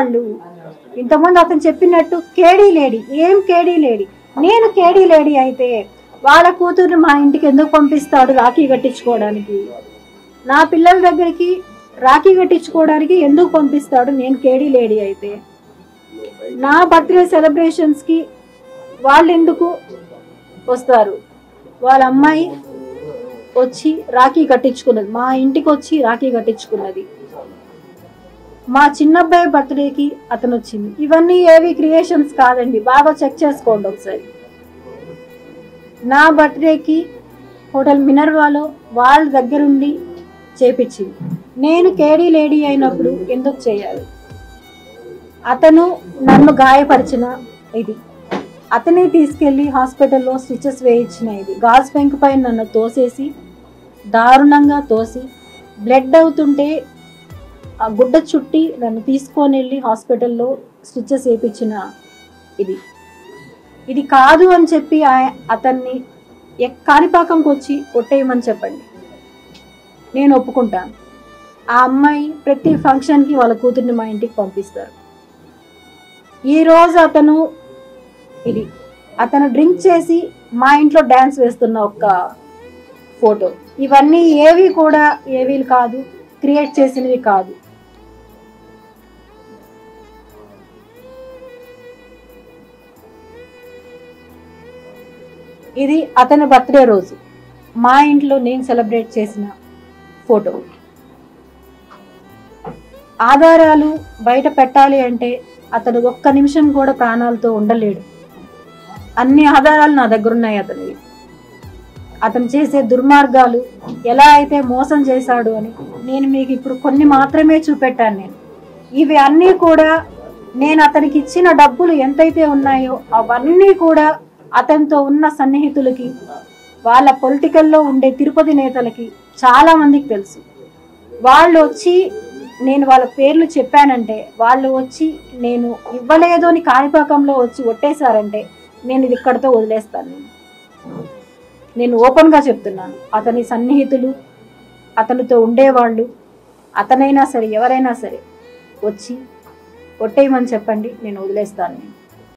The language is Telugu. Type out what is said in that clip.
వాళ్ళు ఇంతకుముందు అతను చెప్పినట్టు కేడీ లేడీ, ఏం కేడీ లేడీ? నేను కేడీ లేడీ అయితే వాళ్ళ కూతుర్ని మా ఇంటికి ఎందుకు పంపిస్తాడు రాఖీ కట్టించుకోవడానికి? నా పిల్లల దగ్గరికి రాఖీ కట్టించుకోవడానికి ఎందుకు పంపిస్తాడు నేను కేడీ లేడీ అయితే? నా బర్త్డే సెలబ్రేషన్స్కి వాళ్ళు ఎందుకు వస్తారు? వాళ్ళ అమ్మాయి వచ్చి రాఖీ కట్టించుకున్నది, మా ఇంటికి వచ్చి రాఖీ కట్టించుకున్నది. మా చిన్నబ్బాయి బర్త్డేకి అతను వచ్చింది. ఇవన్నీ ఏవి క్రియేషన్స్ కాదండి, బాగా చెక్ చేసుకోండి ఒకసారి. నా బర్త్డేకి హోటల్ మినర్వాలో వాళ్ళ దగ్గరుండి చేపించింది. నేను కేడీ లేడీ అయినప్పుడు ఎందుకు చేయాలి? అతను నన్ను గాయపరిచిన ఇది, అతనే తీసుకెళ్ళి హాస్పిటల్లో స్టిచెస్ వేయించిన ఇది, గాజు పెంకు పైన నన్ను తోసేసి దారుణంగా తోసి బ్లడ్ అవుతుంటే ఆ గుడ్డ చుట్టి నన్ను తీసుకొని వెళ్ళి హాస్పిటల్లో స్టిచెస్ వేయించిన ఇది కాదు అని చెప్పి అతన్ని కాణిపాకంకి వచ్చి కొట్టేయమని చెప్పండి, నేను ఒప్పుకుంటాను. ఆ అమ్మాయి ప్రతి ఫంక్షన్కి వాళ్ళ కూతుర్ని మా ఇంటికి పంపిస్తారు. ఈరోజు అతను డ్రింక్ చేసి మా ఇంట్లో డ్యాన్స్ వేస్తున్న ఒక ఫోటో. ఇవన్నీ ఏవి కాదు, క్రియేట్ చేసినవి కాదు. ఇది అతని బర్త్డే రోజు మా ఇంట్లో నేను సెలబ్రేట్ చేసిన ఫోటో. ఆధారాలు బయట పెట్టాలి అంటే అతను ఒక్క నిమిషం కూడా ప్రాణాలతో ఉండలేడు. అన్ని ఆధారాలు నా దగ్గర ఉన్నాయి అతనివి. అతను చేసే దుర్మార్గాలు ఎలా అయితే మోసం చేశాడు అని నేను మీకు ఇప్పుడు కొన్ని మాత్రమే చూపెట్టాను. ఇవి అన్నీ కూడా నేను అతనికి ఇచ్చిన డబ్బులు ఎంతైతే ఉన్నాయో అవన్నీ కూడా అతనితో ఉన్న సన్నిహితులకి, వాళ్ళ పొలిటికల్లో ఉండే తిరుపతి నేతలకి చాలా మందికి తెలుసు. వాళ్ళు వచ్చి నేను వాళ్ళ పేర్లు చెప్పానంటే, వాళ్ళు వచ్చి నేను ఇవ్వలేదు అని కాణిపాకంలో వచ్చి ఒట్టేశారంటే నేను ఇది ఇక్కడితో వదిలేస్తాను. నేను ఓపెన్గా చెప్తున్నాను. అతని సన్నిహితులు, అతనితో ఉండేవాళ్ళు, అతనైనా సరే ఎవరైనా సరే వచ్చి ఒట్టేయమని చెప్పండి, నేను వదిలేస్తాను.